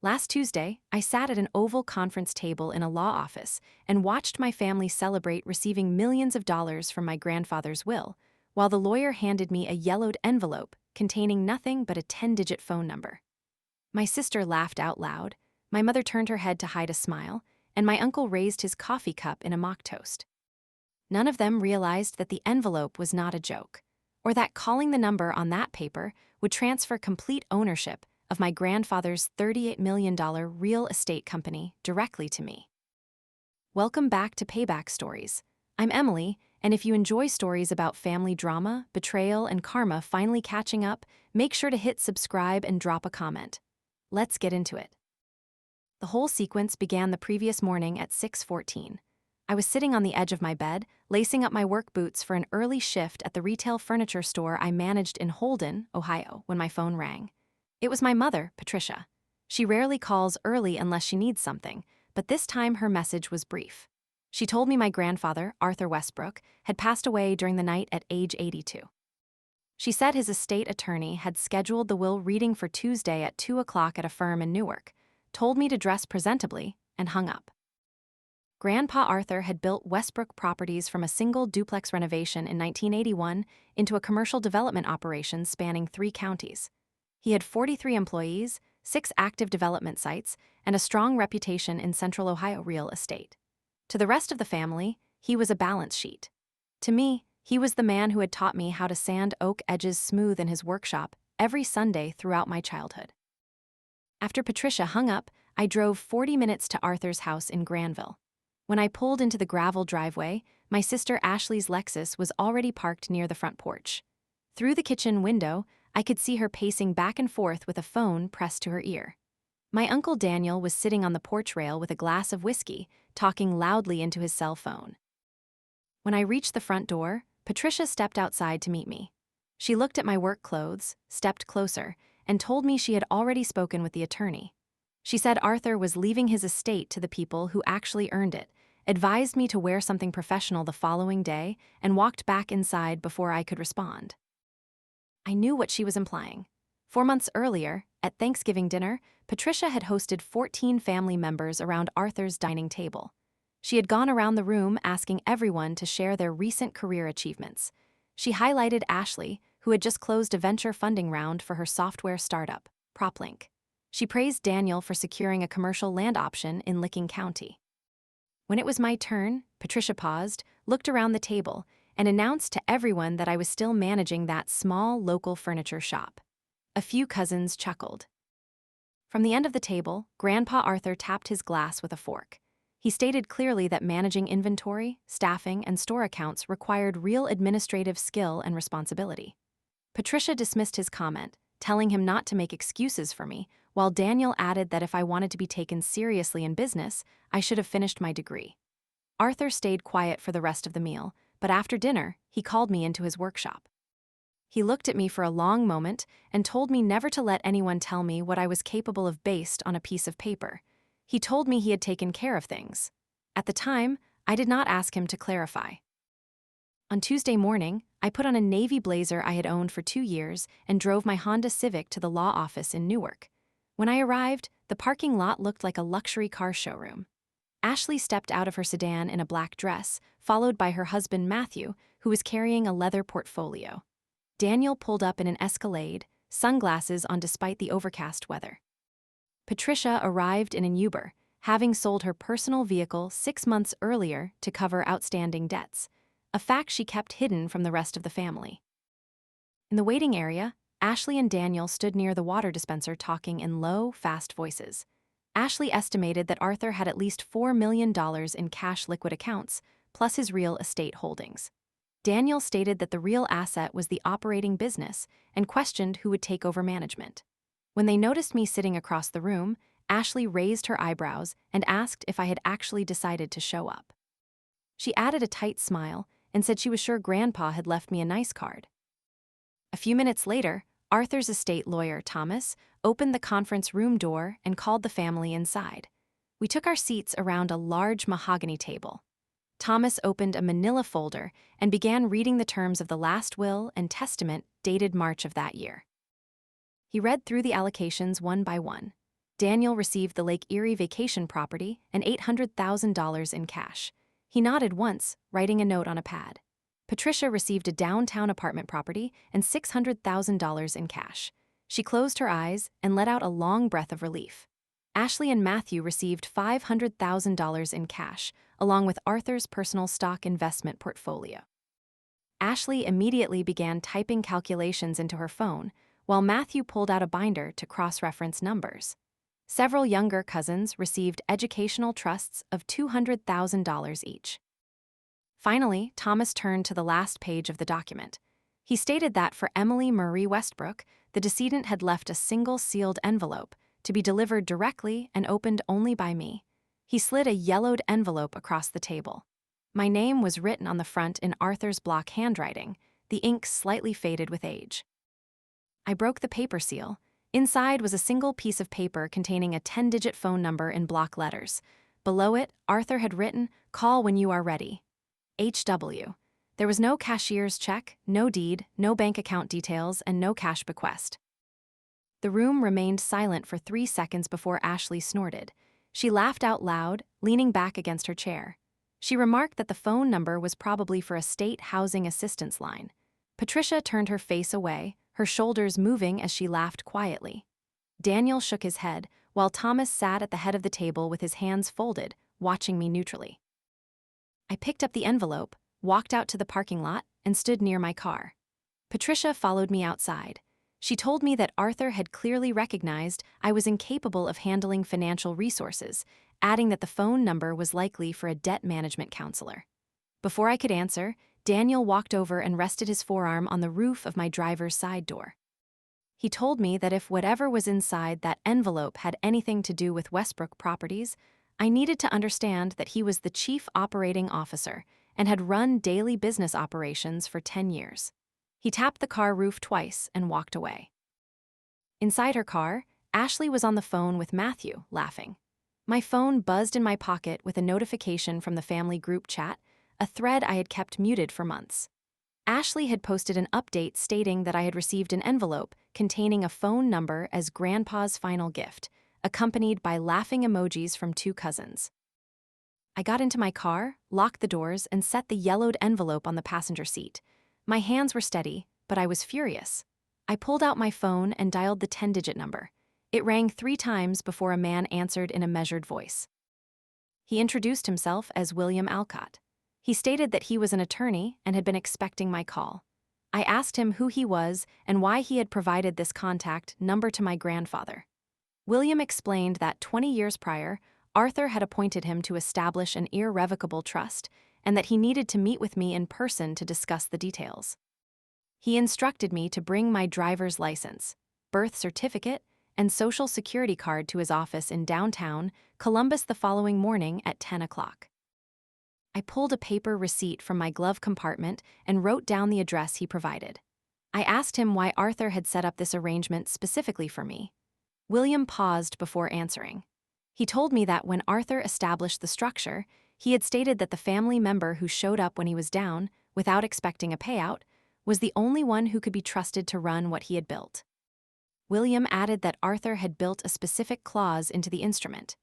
Last Tuesday, I sat at an oval conference table in a law office and watched my family celebrate receiving millions of dollars from my grandfather's will, while the lawyer handed me a yellowed envelope containing nothing but a 10-digit phone number. My sister laughed out loud, my mother turned her head to hide a smile, and my uncle raised his coffee cup in a mock toast. None of them realized that the envelope was not a joke, or that calling the number on that paper would transfer complete ownership of my grandfather's $38 million real estate company directly to me. Welcome back to Payback Stories. I'm Emily, and if you enjoy stories about family drama, betrayal, and karma finally catching up, make sure to hit subscribe and drop a comment. Let's get into it. The whole sequence began the previous morning at 6:14. I was sitting on the edge of my bed, lacing up my work boots for an early shift at the retail furniture store I managed in Holden, Ohio, when my phone rang. It was my mother, Patricia. She rarely calls early unless she needs something, but this time her message was brief. She told me my grandfather, Arthur Westbrook, had passed away during the night at age 82. She said his estate attorney had scheduled the will reading for Tuesday at 2 o'clock at a firm in Newark, told me to dress presentably, and hung up. Grandpa Arthur had built Westbrook Properties from a single duplex renovation in 1981 into a commercial development operation spanning 3 counties. He had 43 employees, 6 active development sites, and a strong reputation in Central Ohio real estate. To the rest of the family, he was a balance sheet. To me, he was the man who had taught me how to sand oak edges smooth in his workshop every Sunday throughout my childhood. After Patricia hung up, I drove 40 minutes to Arthur's house in Granville. When I pulled into the gravel driveway, my sister Ashley's Lexus was already parked near the front porch. Through the kitchen window, I could see her pacing back and forth with a phone pressed to her ear. My uncle Daniel was sitting on the porch rail with a glass of whiskey, talking loudly into his cell phone. When I reached the front door, Patricia stepped outside to meet me. She looked at my work clothes, stepped closer, and told me she had already spoken with the attorney. She said Arthur was leaving his estate to the people who actually earned it, advised me to wear something professional the following day, and walked back inside before I could respond. I knew what she was implying. 4 months earlier, at Thanksgiving dinner, Patricia had hosted 14 family members around Arthur's dining table. She had gone around the room asking everyone to share their recent career achievements. She highlighted Ashley, who had just closed a venture funding round for her software startup, PropLink. She praised Daniel for securing a commercial land option in Licking County. When it was my turn, Patricia paused, looked around the table, and announced to everyone that I was still managing that small local furniture shop. A few cousins chuckled. From the end of the table, Grandpa Arthur tapped his glass with a fork. He stated clearly that managing inventory, staffing, and store accounts required real administrative skill and responsibility. Patricia dismissed his comment, telling him not to make excuses for me, while Daniel added that if I wanted to be taken seriously in business, I should have finished my degree. Arthur stayed quiet for the rest of the meal, but after dinner, he called me into his workshop. He looked at me for a long moment and told me never to let anyone tell me what I was capable of based on a piece of paper. He told me he had taken care of things. At the time, I did not ask him to clarify. On Tuesday morning, I put on a navy blazer I had owned for 2 years and drove my Honda Civic to the law office in Newark. When I arrived, the parking lot looked like a luxury car showroom. Ashley stepped out of her sedan in a black dress, followed by her husband Matthew, who was carrying a leather portfolio. Daniel pulled up in an Escalade, sunglasses on despite the overcast weather. Patricia arrived in an Uber, having sold her personal vehicle 6 months earlier to cover outstanding debts, a fact she kept hidden from the rest of the family. In the waiting area, Ashley and Daniel stood near the water dispenser talking in low, fast voices. Ashley estimated that Arthur had at least $4 million in cash liquid accounts, plus his real estate holdings. Daniel stated that the real asset was the operating business and questioned who would take over management. When they noticed me sitting across the room, Ashley raised her eyebrows and asked if I had actually decided to show up. She added a tight smile and said she was sure Grandpa had left me a nice card. A few minutes later, Arthur's estate lawyer, Thomas, opened the conference room door and called the family inside. We took our seats around a large mahogany table. Thomas opened a manila folder and began reading the terms of the last will and testament dated March of that year. He read through the allocations one by one. Daniel received the Lake Erie vacation property and $800,000 in cash. He nodded once, writing a note on a pad. Patricia received a downtown apartment property and $600,000 in cash. She closed her eyes and let out a long breath of relief. Ashley and Matthew received $500,000 in cash, along with Arthur's personal stock investment portfolio. Ashley immediately began typing calculations into her phone, while Matthew pulled out a binder to cross-reference numbers. Several younger cousins received educational trusts of $200,000 each. Finally, Thomas turned to the last page of the document. He stated that for Emily Marie Westbrook, the decedent had left a single sealed envelope to be delivered directly and opened only by me. He slid a yellowed envelope across the table. My name was written on the front in Arthur's block handwriting, the ink slightly faded with age. I broke the paper seal. Inside was a single piece of paper containing a 10-digit phone number in block letters. Below it, Arthur had written, "Call when you are ready. H.W." There was no cashier's check, no deed, no bank account details, and no cash bequest. The room remained silent for 3 seconds before Ashley snorted. She laughed out loud, leaning back against her chair. She remarked that the phone number was probably for a state housing assistance line. Patricia turned her face away, her shoulders moving as she laughed quietly. Daniel shook his head, while Thomas sat at the head of the table with his hands folded, watching me neutrally. I picked up the envelope, walked out to the parking lot, and stood near my car. Patricia followed me outside. She told me that Arthur had clearly recognized I was incapable of handling financial resources, adding that the phone number was likely for a debt management counselor. Before I could answer, Daniel walked over and rested his forearm on the roof of my driver's side door. He told me that if whatever was inside that envelope had anything to do with Westbrook Properties, I needed to understand that he was the chief operating officer and had run daily business operations for 10 years. He tapped the car roof twice and walked away. Inside her car, Ashley was on the phone with Matthew, laughing. My phone buzzed in my pocket with a notification from the family group chat, a thread I had kept muted for months. Ashley had posted an update stating that I had received an envelope containing a phone number as Grandpa's final gift, accompanied by laughing emojis from 2 cousins. I got into my car, locked the doors, and set the yellowed envelope on the passenger seat. My hands were steady, but I was furious. I pulled out my phone and dialed the 10-digit number. It rang 3 times before a man answered in a measured voice. He introduced himself as William Alcott. He stated that he was an attorney and had been expecting my call. I asked him who he was and why he had provided this contact number to my grandfather. William explained that 20 years prior, Arthur had appointed him to establish an irrevocable trust and that he needed to meet with me in person to discuss the details. He instructed me to bring my driver's license, birth certificate, and social security card to his office in downtown Columbus the following morning at 10 o'clock. I pulled a paper receipt from my glove compartment and wrote down the address he provided. I asked him why Arthur had set up this arrangement specifically for me. William paused before answering. He told me that when Arthur established the structure, he had stated that the family member who showed up when he was down, without expecting a payout, was the only one who could be trusted to run what he had built. William added that Arthur had built a specific clause into the instrument.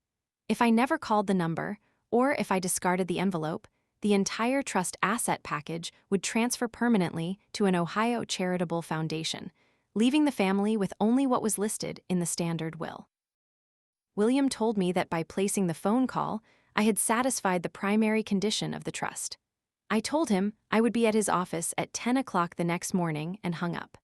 If I never called the number, or if I discarded the envelope, the entire trust asset package would transfer permanently to an Ohio charitable foundation, leaving the family with only what was listed in the standard will. William told me that by placing the phone call, I had satisfied the primary condition of the trust. I told him I would be at his office at 10 o'clock the next morning and hung up.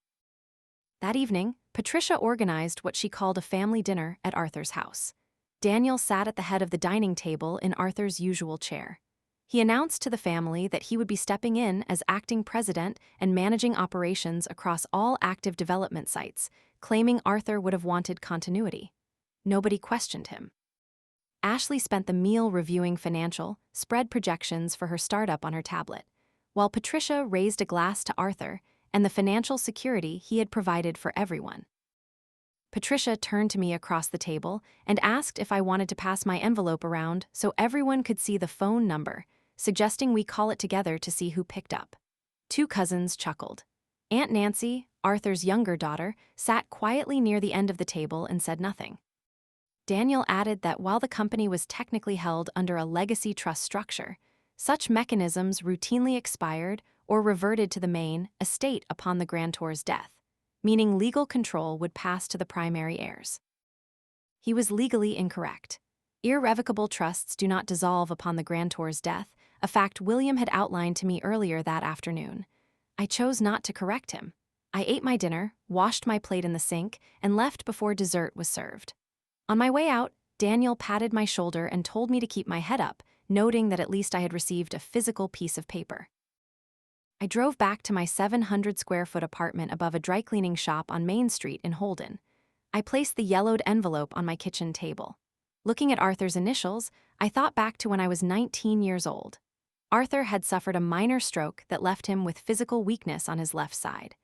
That evening, Patricia organized what she called a family dinner at Arthur's house. Daniel sat at the head of the dining table in Arthur's usual chair. He announced to the family that he would be stepping in as acting president and managing operations across all active development sites, claiming Arthur would have wanted continuity. Nobody questioned him. Ashley spent the meal reviewing financial, spread projections for her startup on her tablet, while Patricia raised a glass to Arthur and the financial security he had provided for everyone. Patricia turned to me across the table and asked if I wanted to pass my envelope around so everyone could see the phone number, suggesting we call it together to see who picked up. 2 cousins chuckled. Aunt Nancy, Arthur's younger daughter, sat quietly near the end of the table and said nothing. Daniel added that while the company was technically held under a legacy trust structure, such mechanisms routinely expired or reverted to the main estate upon the grantor's death, meaning legal control would pass to the primary heirs. He was legally incorrect. Irrevocable trusts do not dissolve upon the grantor's death, a fact William had outlined to me earlier that afternoon. I chose not to correct him. I ate my dinner, washed my plate in the sink, and left before dessert was served. On my way out, Daniel patted my shoulder and told me to keep my head up, noting that at least I had received a physical piece of paper. I drove back to my 700-square-foot apartment above a dry-cleaning shop on Main Street in Holden. I placed the yellowed envelope on my kitchen table. Looking at Arthur's initials, I thought back to when I was 19 years old. Arthur had suffered a minor stroke that left him with physical weakness on his left side.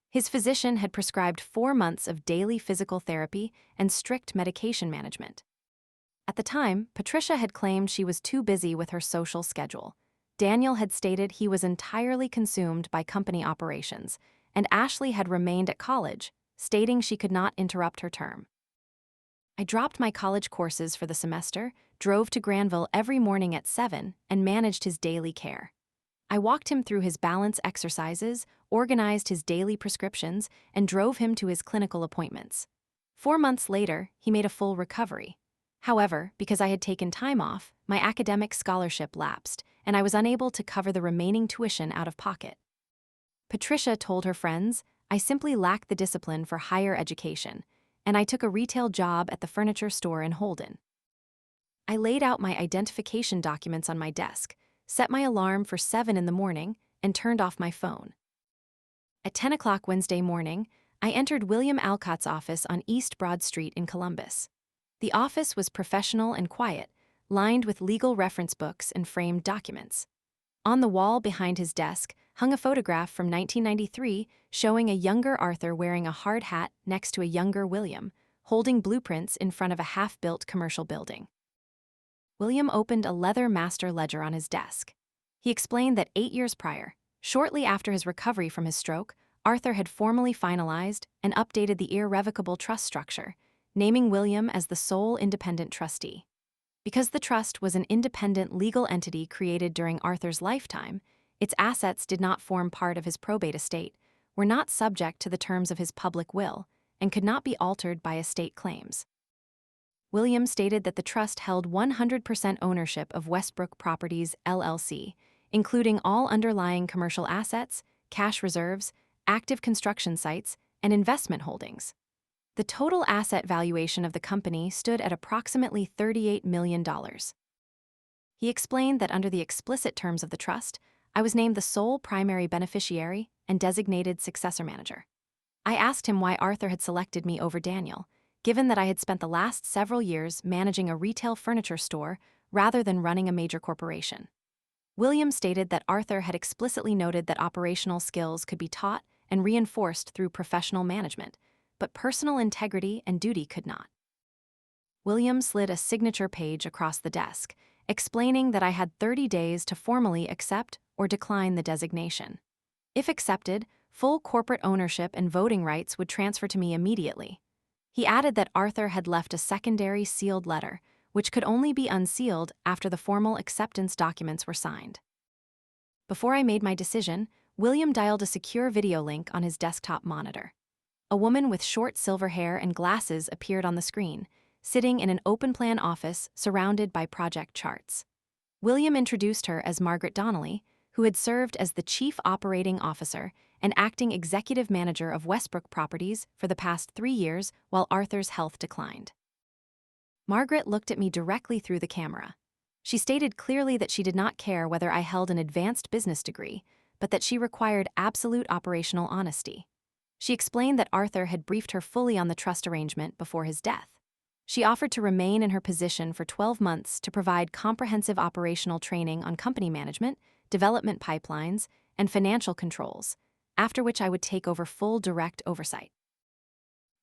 His physician had prescribed 4 months of daily physical therapy and strict medication management. At the time, Patricia had claimed she was too busy with her social schedule. Daniel had stated he was entirely consumed by company operations, and Ashley had remained at college, stating she could not interrupt her term. I dropped my college courses for the semester, drove to Granville every morning at 7, and managed his daily care. I walked him through his balance exercises, organized his daily prescriptions, and drove him to his clinical appointments. 4 months later, he made a full recovery. However, because I had taken time off, my academic scholarship lapsed, and I was unable to cover the remaining tuition out of pocket. Patricia told her friends, I simply lacked the discipline for higher education, and I took a retail job at the furniture store in Holden. I laid out my identification documents on my desk, set my alarm for 7 in the morning, and turned off my phone. At 10 o'clock Wednesday morning, I entered William Alcott's office on East Broad Street in Columbus. The office was professional and quiet, lined with legal reference books and framed documents. On the wall behind his desk hung a photograph from 1993 showing a younger Arthur wearing a hard hat next to a younger William, holding blueprints in front of a half-built commercial building. William opened a leather master ledger on his desk. He explained that 8 years prior, shortly after his recovery from his stroke, Arthur had formally finalized and updated the irrevocable trust structure, naming William as the sole independent trustee. Because the trust was an independent legal entity created during Arthur's lifetime, its assets did not form part of his probate estate, were not subject to the terms of his public will, and could not be altered by estate claims. William stated that the trust held 100% ownership of Westbrook Properties, LLC, including all underlying commercial assets, cash reserves, active construction sites, and investment holdings. The total asset valuation of the company stood at approximately $38 million. He explained that under the explicit terms of the trust, I was named the sole primary beneficiary and designated successor manager. I asked him why Arthur had selected me over Daniel, given that I had spent the last several years managing a retail furniture store rather than running a major corporation. William stated that Arthur had explicitly noted that operational skills could be taught and reinforced through professional management, but personal integrity and duty could not. William slid a signature page across the desk, explaining that I had 30 days to formally accept or decline the designation. If accepted, full corporate ownership and voting rights would transfer to me immediately. He added that Arthur had left a secondary sealed letter, which could only be unsealed after the formal acceptance documents were signed. Before I made my decision, William dialed a secure video link on his desktop monitor. A woman with short silver hair and glasses appeared on the screen, sitting in an open-plan office surrounded by project charts. William introduced her as Margaret Donnelly, who had served as the Chief Operating Officer and Acting Executive Manager of Westbrook Properties for the past 3 years while Arthur's health declined. Margaret looked at me directly through the camera. She stated clearly that she did not care whether I held an advanced business degree, but that she required absolute operational honesty. She explained that Arthur had briefed her fully on the trust arrangement before his death. She offered to remain in her position for 12 months to provide comprehensive operational training on company management, development pipelines, and financial controls, after which I would take over full direct oversight.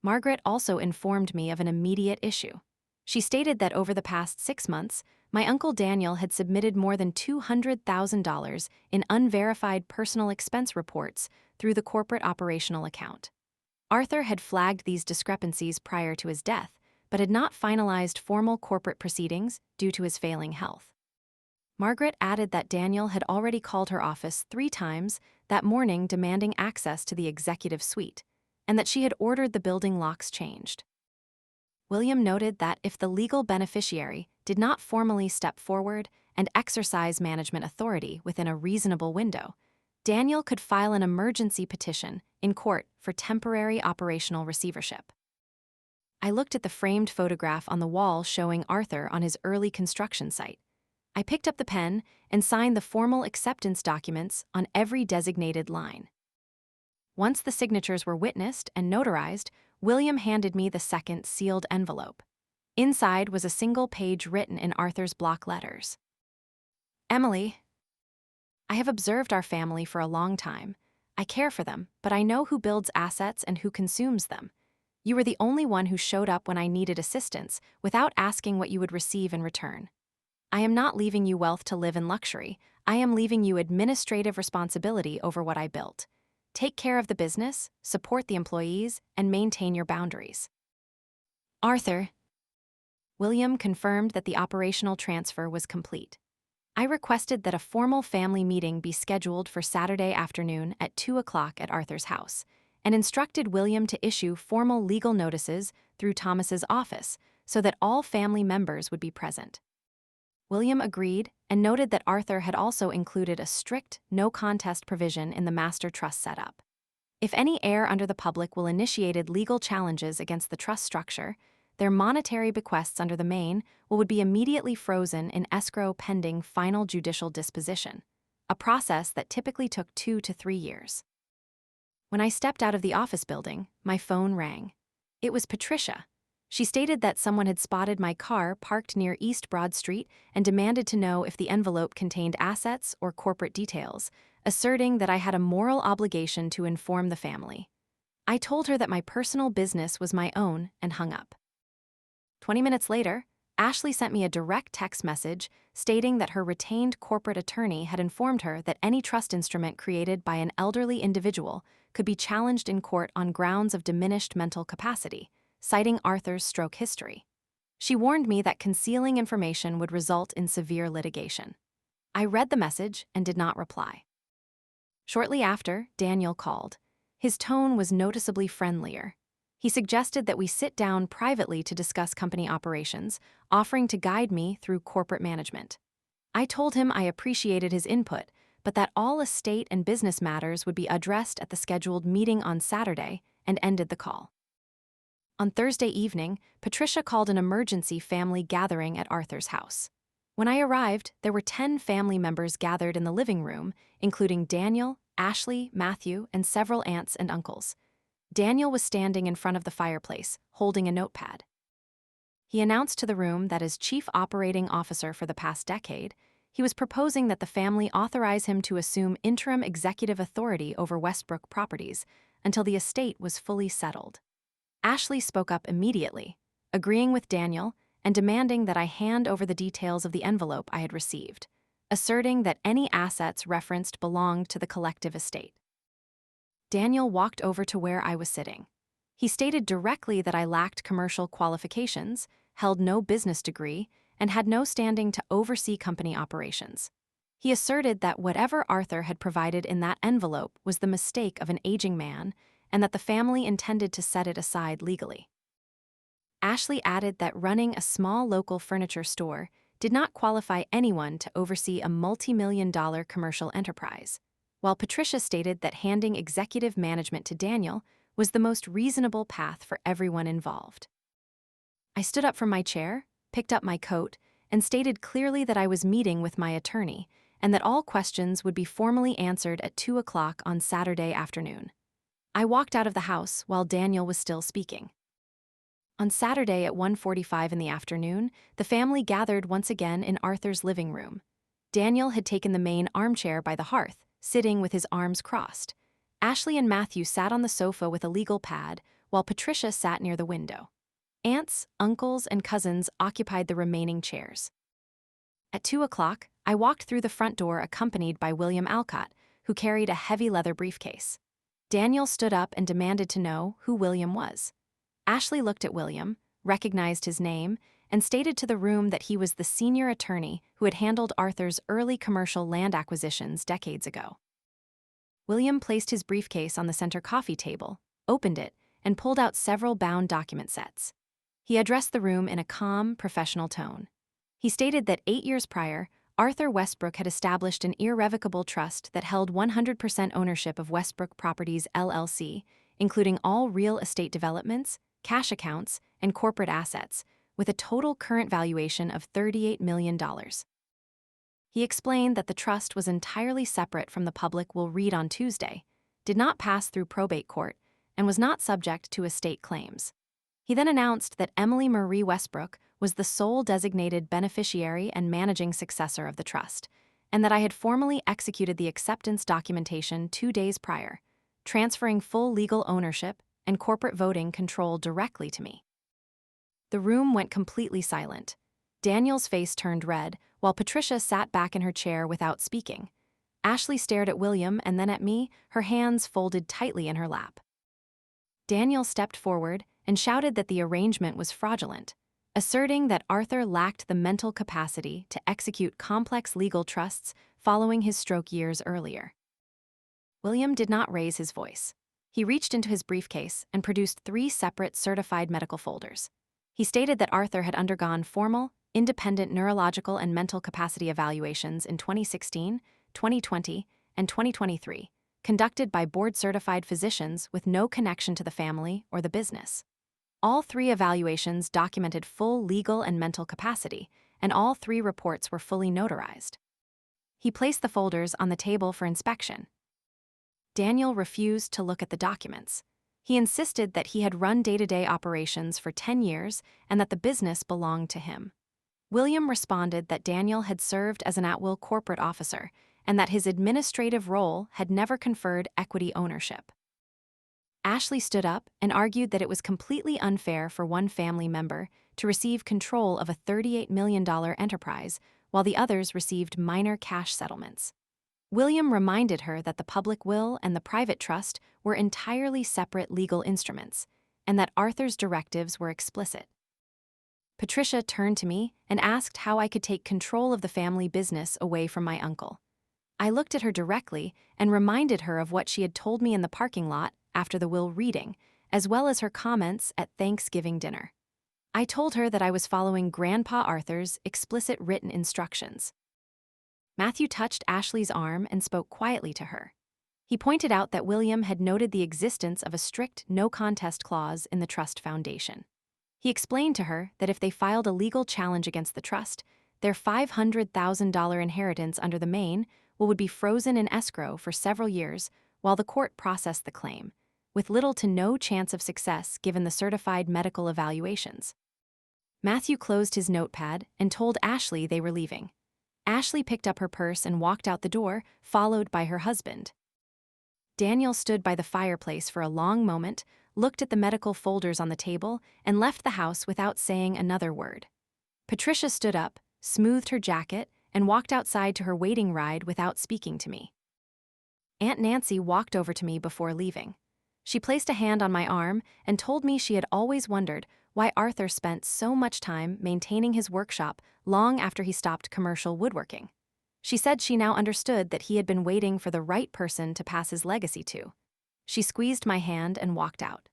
Margaret also informed me of an immediate issue. She stated that over the past 6 months, my uncle Daniel had submitted more than $200,000 in unverified personal expense reports through the corporate operational account. Arthur had flagged these discrepancies prior to his death, but had not finalized formal corporate proceedings due to his failing health. Margaret added that Daniel had already called her office 3 times that morning demanding access to the executive suite, and that she had ordered the building locks changed. William noted that if the legal beneficiary did not formally step forward and exercise management authority within a reasonable window, Daniel could file an emergency petition in court for temporary operational receivership. I looked at the framed photograph on the wall showing Arthur on his early construction site. I picked up the pen and signed the formal acceptance documents on every designated line. Once the signatures were witnessed and notarized, William handed me the second sealed envelope. Inside was a single page written in Arthur's block letters. Emily, I have observed our family for a long time. I care for them, but I know who builds assets and who consumes them. You were the only one who showed up when I needed assistance without asking what you would receive in return. I am not leaving you wealth to live in luxury. I am leaving you administrative responsibility over what I built. Take care of the business, support the employees, and maintain your boundaries. Arthur. William confirmed that the operational transfer was complete. I requested that a formal family meeting be scheduled for Saturday afternoon at 2 o'clock at Arthur's house, and instructed William to issue formal legal notices through Thomas's office so that all family members would be present. William agreed and noted that Arthur had also included a strict no-contest provision in the master trust setup. If any heir under the public will initiated legal challenges against the trust structure, their monetary bequests under the main would be immediately frozen in escrow pending final judicial disposition, a process that typically took 2 to 3 years. When I stepped out of the office building, my phone rang. It was Patricia. She stated that someone had spotted my car parked near East Broad Street and demanded to know if the envelope contained assets or corporate details, asserting that I had a moral obligation to inform the family. I told her that my personal business was my own and hung up. 20 minutes later, Ashley sent me a direct text message stating that her retained corporate attorney had informed her that any trust instrument created by an elderly individual could be challenged in court on grounds of diminished mental capacity, citing Arthur's stroke history. She warned me that concealing information would result in severe litigation. I read the message and did not reply. Shortly after, Daniel called. His tone was noticeably friendlier. He suggested that we sit down privately to discuss company operations, offering to guide me through corporate management. I told him I appreciated his input, but that all estate and business matters would be addressed at the scheduled meeting on Saturday, and ended the call. On Thursday evening, Patricia called an emergency family gathering at Arthur's house. When I arrived, there were 10 family members gathered in the living room, including Daniel, Ashley, Matthew, and several aunts and uncles. Daniel was standing in front of the fireplace, holding a notepad. He announced to the room that as chief operating officer for the past decade, he was proposing that the family authorize him to assume interim executive authority over Westbrook properties until the estate was fully settled. Ashley spoke up immediately, agreeing with Daniel and demanding that I hand over the details of the envelope I had received, asserting that any assets referenced belonged to the collective estate. Daniel walked over to where I was sitting. He stated directly that I lacked commercial qualifications, held no business degree, and had no standing to oversee company operations. He asserted that whatever Arthur had provided in that envelope was the mistake of an aging man, and that the family intended to set it aside legally. Ashley added that running a small local furniture store did not qualify anyone to oversee a multi-million-dollar commercial enterprise, while Patricia stated that handing executive management to Daniel was the most reasonable path for everyone involved. I stood up from my chair, picked up my coat, and stated clearly that I was meeting with my attorney and that all questions would be formally answered at 2 o'clock on Saturday afternoon. I walked out of the house while Daniel was still speaking. On Saturday at 1:45 in the afternoon, the family gathered once again in Arthur's living room. Daniel had taken the main armchair by the hearth, sitting with his arms crossed. Ashley and Matthew sat on the sofa with a legal pad, while Patricia sat near the window. Aunts, uncles, and cousins occupied the remaining chairs. At 2 o'clock, I walked through the front door accompanied by William Alcott, who carried a heavy leather briefcase. Daniel stood up and demanded to know who William was. Ashley looked at William, recognized his name, and stated to the room that he was the senior attorney who had handled Arthur's early commercial land acquisitions decades ago. William placed his briefcase on the center coffee table, opened it, and pulled out several bound document sets. He addressed the room in a calm, professional tone. He stated that 8 years prior, Arthur Westbrook had established an irrevocable trust that held 100% ownership of Westbrook Properties LLC, including all real estate developments, cash accounts, and corporate assets, with a total current valuation of $38 million. He explained that the trust was entirely separate from the public will read on Tuesday, did not pass through probate court, and was not subject to estate claims. He then announced that Emily Marie Westbrook was the sole designated beneficiary and managing successor of the trust, and that I had formally executed the acceptance documentation 2 days prior, transferring full legal ownership and corporate voting control directly to me. The room went completely silent. Daniel's face turned red, while Patricia sat back in her chair without speaking. Ashley stared at William and then at me, her hands folded tightly in her lap. Daniel stepped forward and shouted that the arrangement was fraudulent, asserting that Arthur lacked the mental capacity to execute complex legal trusts following his stroke years earlier. William did not raise his voice. He reached into his briefcase and produced 3 separate certified medical folders. He stated that Arthur had undergone formal, independent neurological and mental capacity evaluations in 2016, 2020, and 2023, conducted by board-certified physicians with no connection to the family or the business. All 3 evaluations documented full legal and mental capacity, and all 3 reports were fully notarized. He placed the folders on the table for inspection. Daniel refused to look at the documents. He insisted that he had run day-to-day operations for 10 years and that the business belonged to him. William responded that Daniel had served as an at-will corporate officer and that his administrative role had never conferred equity ownership. Ashley stood up and argued that it was completely unfair for one family member to receive control of a $38 million enterprise while the others received minor cash settlements. William reminded her that the public will and the private trust were entirely separate legal instruments, and that Arthur's directives were explicit. Patricia turned to me and asked how I could take control of the family business away from my uncle. I looked at her directly and reminded her of what she had told me in the parking lot after the will reading, as well as her comments at Thanksgiving dinner. I told her that I was following Grandpa Arthur's explicit written instructions. Matthew touched Ashley's arm and spoke quietly to her. He pointed out that William had noted the existence of a strict no-contest clause in the trust foundation. He explained to her that if they filed a legal challenge against the trust, their $500,000 inheritance under the main will would be frozen in escrow for several years while the court processed the claim, with little to no chance of success given the certified medical evaluations. Matthew closed his notepad and told Ashley they were leaving. Ashley picked up her purse and walked out the door, followed by her husband. Daniel stood by the fireplace for a long moment, looked at the medical folders on the table, and left the house without saying another word. Patricia stood up, smoothed her jacket, and walked outside to her waiting ride without speaking to me. Aunt Nancy walked over to me before leaving. She placed a hand on my arm and told me she had always wondered why Arthur spent so much time maintaining his workshop long after he stopped commercial woodworking. She said she now understood that he had been waiting for the right person to pass his legacy to. She squeezed my hand and walked out.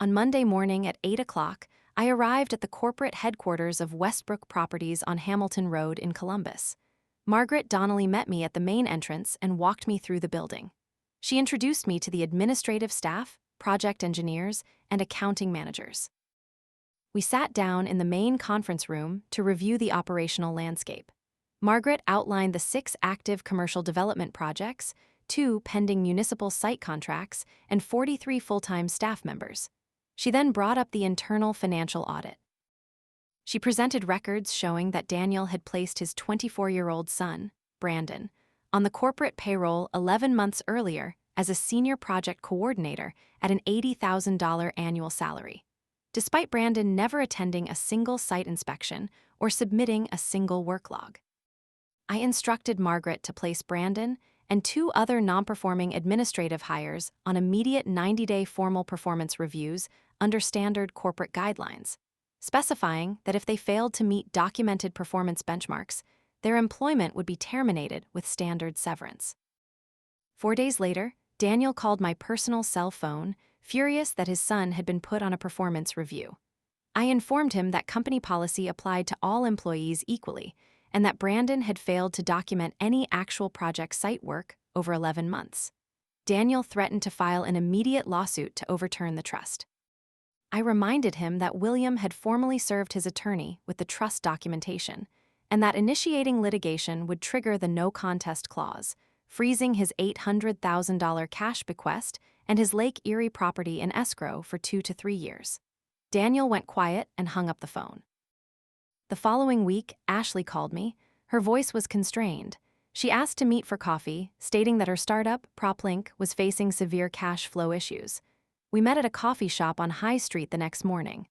On Monday morning at 8 o'clock, I arrived at the corporate headquarters of Westbrook Properties on Hamilton Road in Columbus. Margaret Donnelly met me at the main entrance and walked me through the building. She introduced me to the administrative staff, project engineers, and accounting managers. We sat down in the main conference room to review the operational landscape. Margaret outlined the 6 active commercial development projects, 2 pending municipal site contracts, and 43 full-time staff members. She then brought up the internal financial audit. She presented records showing that Daniel had placed his 24-year-old son, Brandon, on the corporate payroll 11 months earlier as a senior project coordinator at an $80,000 annual salary, despite Brandon never attending a single site inspection or submitting a single work log. I instructed Margaret to place Brandon and 2 other non-performing administrative hires on immediate 90-day formal performance reviews under standard corporate guidelines, specifying that if they failed to meet documented performance benchmarks, their employment would be terminated with standard severance. 4 days later, Daniel called my personal cell phone, furious that his son had been put on a performance review. I informed him that company policy applied to all employees equally, and that Brandon had failed to document any actual project site work over 11 months. Daniel threatened to file an immediate lawsuit to overturn the trust. I reminded him that William had formally served his attorney with the trust documentation, and that initiating litigation would trigger the no contest clause, freezing his $800,000 cash bequest and his Lake Erie property in escrow for 2 to 3 years. Daniel went quiet and hung up the phone. The following week, Ashley called me. Her voice was constrained. She asked to meet for coffee, stating that her startup, PropLink, was facing severe cash flow issues. We met at a coffee shop on High Street the next morning.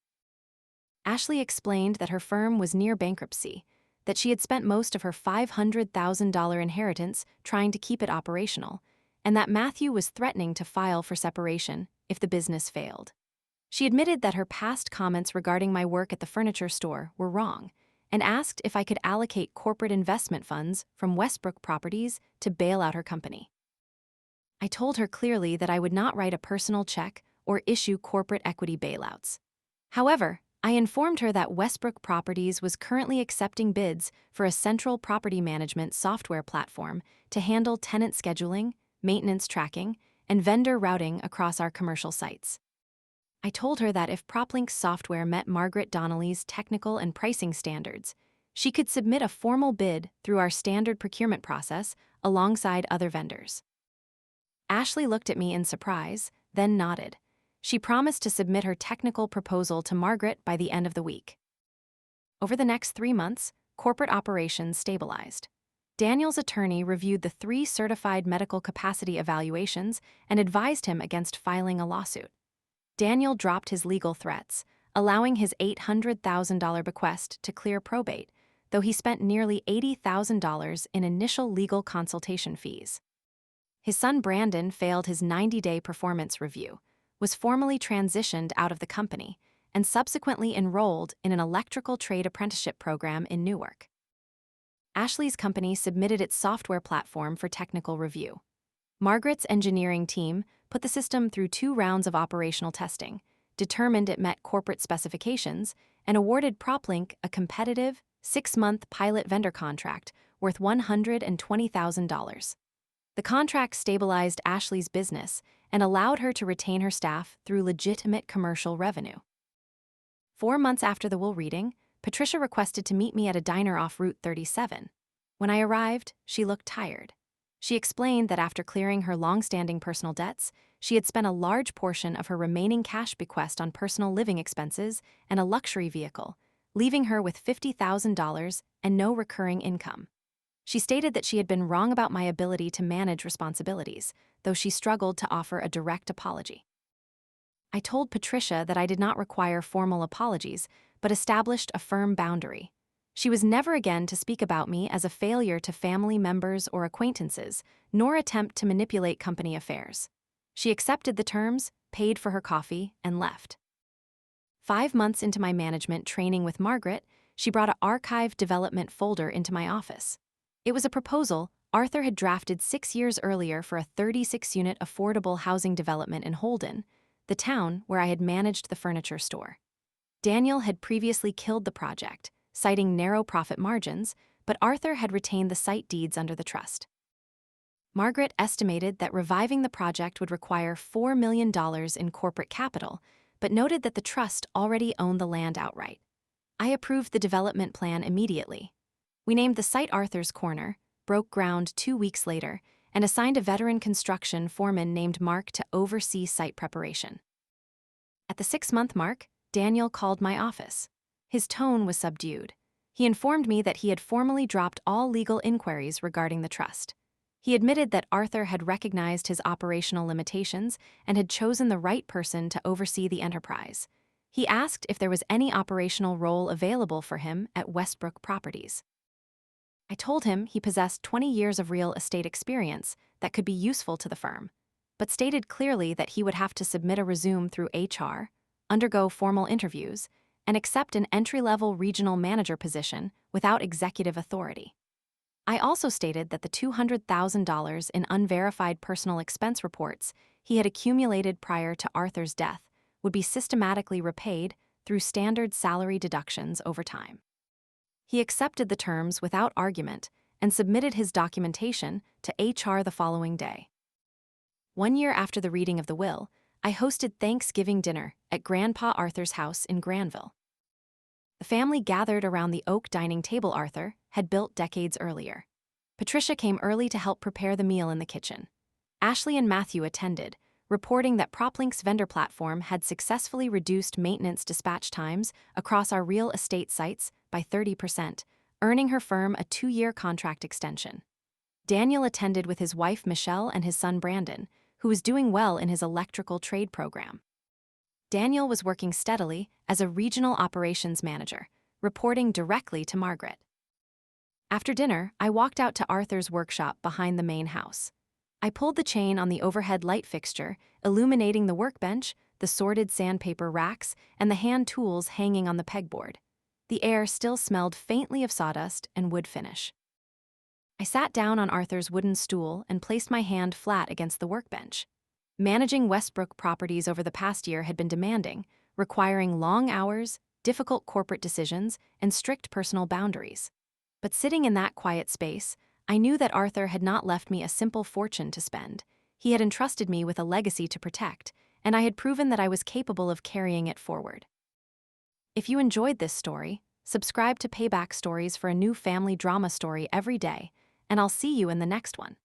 Ashley explained that her firm was near bankruptcy, that she had spent most of her $500,000 inheritance trying to keep it operational, and that Matthew was threatening to file for separation if the business failed. She admitted that her past comments regarding my work at the furniture store were wrong, and asked if I could allocate corporate investment funds from Westbrook Properties to bail out her company. I told her clearly that I would not write a personal check or issue corporate equity bailouts. However, I informed her that Westbrook Properties was currently accepting bids for a central property management software platform to handle tenant scheduling, maintenance tracking, and vendor routing across our commercial sites. I told her that if PropLink's software met Margaret Donnelly's technical and pricing standards, she could submit a formal bid through our standard procurement process alongside other vendors. Ashley looked at me in surprise, then nodded. She promised to submit her technical proposal to Margaret by the end of the week. Over the next 3 months, corporate operations stabilized. Daniel's attorney reviewed the 3 certified medical capacity evaluations and advised him against filing a lawsuit. Daniel dropped his legal threats, allowing his $800,000 bequest to clear probate, though he spent nearly $80,000 in initial legal consultation fees. His son Brandon failed his 90-day performance review, was formally transitioned out of the company, and subsequently enrolled in an electrical trade apprenticeship program in Newark. Ashley's company submitted its software platform for technical review. Margaret's engineering team put the system through 2 rounds of operational testing, determined it met corporate specifications, and awarded PropLink a competitive 6-month pilot vendor contract worth $120,000. The contract stabilized Ashley's business and allowed her to retain her staff through legitimate commercial revenue. 4 months after the will reading, Patricia requested to meet me at a diner off Route 37. When I arrived, she looked tired. She explained that after clearing her long-standing personal debts, she had spent a large portion of her remaining cash bequest on personal living expenses and a luxury vehicle, leaving her with $50,000 and no recurring income. She stated that she had been wrong about my ability to manage responsibilities, though she struggled to offer a direct apology. I told Patricia that I did not require formal apologies, but established a firm boundary. She was never again to speak about me as a failure to family members or acquaintances, nor attempt to manipulate company affairs. She accepted the terms, paid for her coffee, and left. 5 months into my management training with Margaret, she brought an archive development folder into my office. It was a proposal Arthur had drafted 6 years earlier for a 36-unit affordable housing development in Holden, the town where I had managed the furniture store. Daniel had previously killed the project, citing narrow profit margins, but Arthur had retained the site deeds under the trust. Margaret estimated that reviving the project would require $4 million in corporate capital, but noted that the trust already owned the land outright. I approved the development plan immediately. We named the site Arthur's Corner, broke ground 2 weeks later, and assigned a veteran construction foreman named Mark to oversee site preparation. At the 6-month mark, Daniel called my office. His tone was subdued. He informed me that he had formally dropped all legal inquiries regarding the trust. He admitted that Arthur had recognized his operational limitations and had chosen the right person to oversee the enterprise. He asked if there was any operational role available for him at Westbrook Properties. I told him he possessed 20 years of real estate experience that could be useful to the firm, but stated clearly that he would have to submit a resume through HR, undergo formal interviews, and accept an entry-level regional manager position without executive authority. I also stated that the $200,000 in unverified personal expense reports he had accumulated prior to Arthur's death would be systematically repaid through standard salary deductions over time. He accepted the terms without argument and submitted his documentation to HR the following day. 1 year after the reading of the will, I hosted Thanksgiving dinner at Grandpa Arthur's house in Granville. The family gathered around the oak dining table Arthur had built decades earlier. Patricia came early to help prepare the meal in the kitchen. Ashley and Matthew attended, reporting that PropLink's vendor platform had successfully reduced maintenance dispatch times across our real estate sites by 30%, earning her firm a 2-year contract extension. Daniel attended with his wife Michelle and his son Brandon, who was doing well in his electrical trade program. Daniel was working steadily as a regional operations manager, reporting directly to Margaret. After dinner, I walked out to Arthur's workshop behind the main house. I pulled the chain on the overhead light fixture, illuminating the workbench, the sorted sandpaper racks, and the hand tools hanging on the pegboard. The air still smelled faintly of sawdust and wood finish. I sat down on Arthur's wooden stool and placed my hand flat against the workbench. Managing Westbrook properties over the past year had been demanding, requiring long hours, difficult corporate decisions, and strict personal boundaries. But sitting in that quiet space, I knew that Arthur had not left me a simple fortune to spend. He had entrusted me with a legacy to protect, and I had proven that I was capable of carrying it forward. If you enjoyed this story, subscribe to Payback Stories for a new family drama story every day, and I'll see you in the next one.